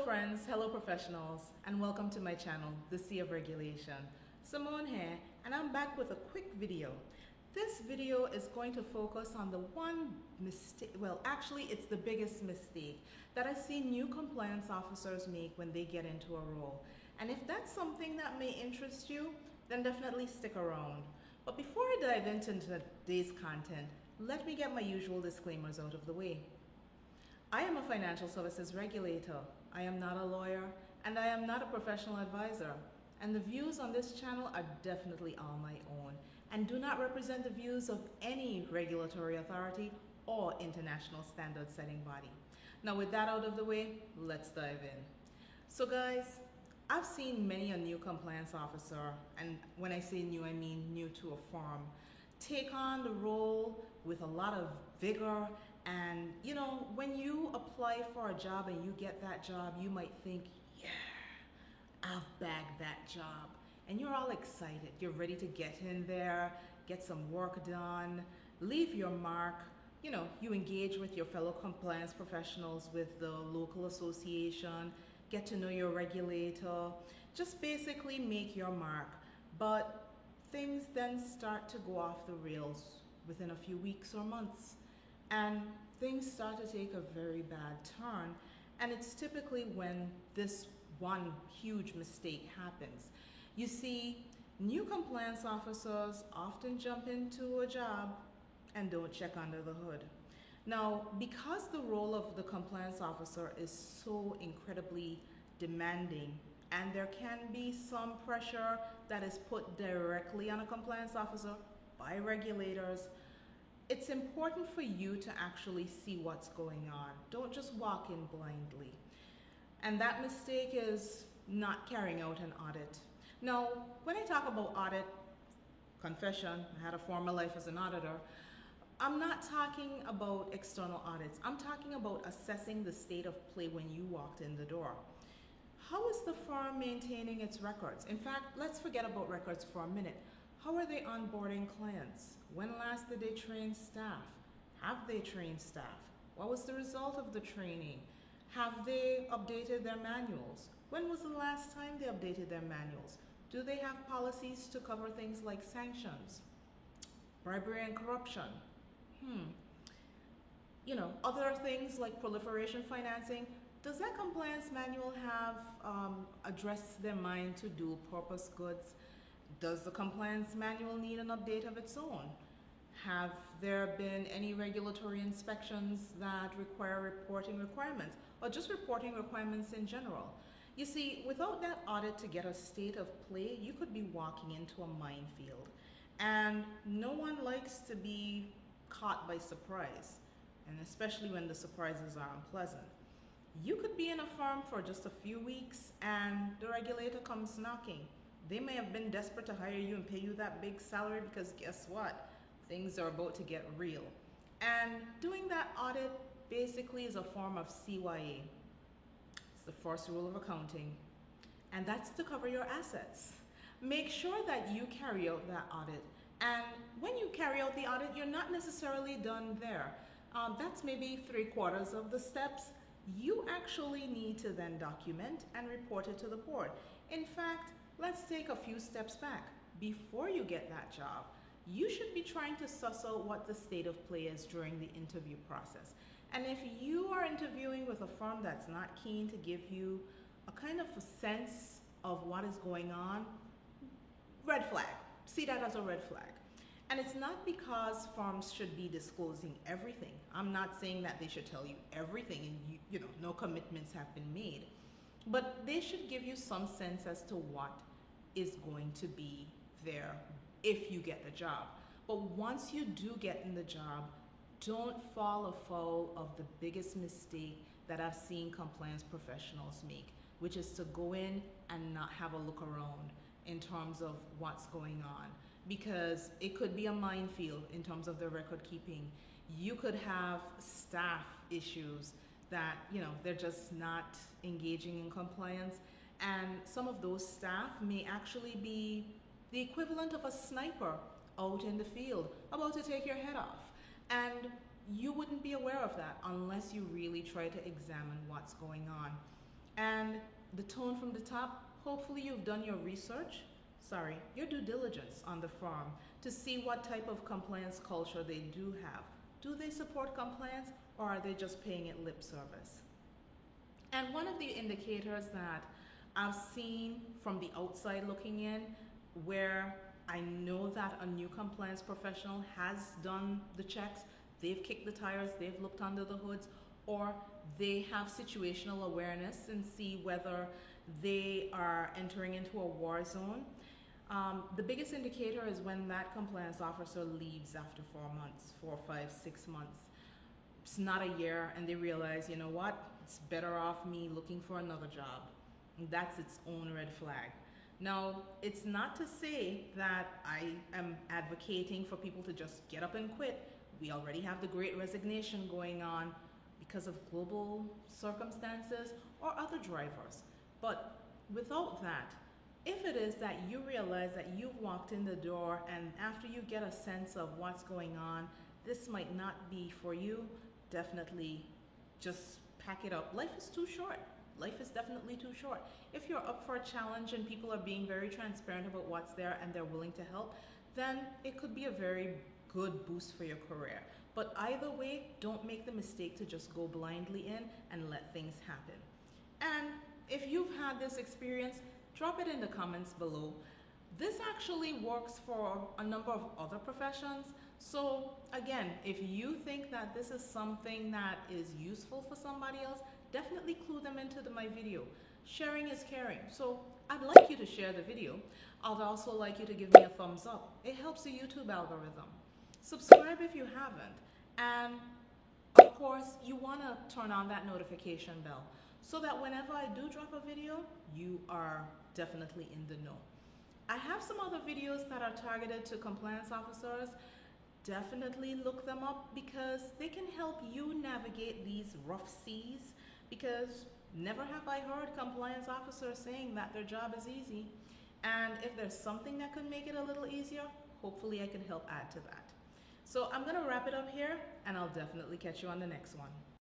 friends, hello professionals, and welcome to my channel, The Sea of Regulation. Simone here, and I'm back with a quick video. This video is going to focus on the one mistake, well actually it's the biggest mistake that I see new compliance officers make when they get into a role. And if that's something that may interest you, then definitely stick around. But before I dive into today's content, let me get my usual disclaimers out of the way. I am a financial services regulator. I am not a lawyer, and I am not a professional advisor. And the views on this channel are definitely all my own and do not represent the views of any regulatory authority or international standard setting body. Now with that out of the way, let's dive in. So guys, I've seen many a new compliance officer, and when I say new, I mean new to a firm, take on the role with a lot of vigor. And you know, when you apply for a job and you get that job, you might think, yeah, I've bagged that job. And you're all excited. You're ready to get in there, get some work done, leave your mark. You know, you engage with your fellow compliance professionals, with the local association, get to know your regulator, just basically make your mark. But things then start to go off the rails within a few weeks or months. And things start to take a very bad turn, and it's typically when this one huge mistake happens. You see, new compliance officers often jump into a job and don't check under the hood. Now, because the role of the compliance officer is so incredibly demanding, and there can be some pressure that is put directly on a compliance officer by regulators, it's important for you to actually see what's going on. Don't just walk in blindly. And that mistake is not carrying out an audit. Now, when I talk about audit, confession, I had a former life as an auditor, I'm not talking about external audits. I'm talking about assessing the state of play when you walked in the door. How is the firm maintaining its records? In fact, let's forget about records for a minute. How are they onboarding clients? When last did they train staff? Have they trained staff? What was the result of the training? Have they updated their manuals? When was the last time they updated their manuals? Do they have policies to cover things like sanctions, bribery and corruption? You know, other things like proliferation financing. Does that compliance manual have addressed their mind to dual purpose goods? Does the compliance manual need an update of its own? Have there been any regulatory inspections that require reporting requirements, or just reporting requirements in general? You see, without that audit to get a state of play, you could be walking into a minefield. And no one likes to be caught by surprise, and especially when the surprises are unpleasant. You could be in a firm for just a few weeks and the regulator comes knocking. They may have been desperate to hire you and pay you that big salary because guess what? Things are about to get real. And doing that audit basically is a form of CYA. It's the first rule of accounting. And that's to cover your assets. Make sure that you carry out that audit. And when you carry out the audit, you're not necessarily done there. That's maybe 3/4 of the steps. You actually need to then document and report it to the board. In fact, let's take a few steps back. Before you get that job, you should be trying to suss out what the state of play is during the interview process. And if you are interviewing with a firm that's not keen to give you a kind of a sense of what is going on, red flag. See that as a red flag. And it's not because firms should be disclosing everything. I'm not saying that they should tell you everything and you know, no commitments have been made. But they should give you some sense as to what is going to be there if you get the job. But once you do get in the job, don't fall afoul of the biggest mistake that I've seen compliance professionals make, which is to go in and not have a look around in terms of what's going on. Because it could be a minefield in terms of the record keeping. You could have staff issues that, you know, they're just not engaging in compliance, and some of those staff may actually be the equivalent of a sniper out in the field about to take your head off, and you wouldn't be aware of that unless you really try to examine what's going on. And the tone from the top, hopefully you've done your research, your due diligence on the firm to see what type of compliance culture they do have. Do they support compliance, or are they just paying it lip service? And one of the indicators that I've seen from the outside looking in, where I know that a new compliance professional has done the checks, they've kicked the tires, they've looked under the hoods, or they have situational awareness and see whether they are entering into a war zone. The biggest indicator is when that compliance officer leaves after 4 months, 4, 5, 6 months. It's not a year, and they realize, you know what, it's better off me looking for another job. And that's its own red flag. Now, it's not to say that I am advocating for people to just get up and quit. We already have the great resignation going on because of global circumstances or other drivers. But without that, if it is that you realize that you've walked in the door and after you get a sense of what's going on, this might not be for you, definitely just pack it up. Life is too short. Life is definitely too short. If you're up for a challenge and people are being very transparent about what's there and they're willing to help, then it could be a very good boost for your career. But either way, don't make the mistake to just go blindly in and let things happen. And if you've had this experience, drop it in the comments below. This actually works for a number of other professions. So again, if you think that this is something that is useful for somebody else, definitely clue them into my video. Sharing is caring. So I'd like you to share the video. I'd also like you to give me a thumbs up. It helps the YouTube algorithm. Subscribe if you haven't. And of course, you want to turn on that notification bell so that whenever I do drop a video, you are definitely in the know. I have some other videos that are targeted to compliance officers. Definitely look them up because they can help you navigate these rough seas, because never have I heard compliance officers saying that their job is easy. And if there's something that could make it a little easier, hopefully I can help add to that. So I'm going to wrap it up here, and I'll definitely catch you on the next one.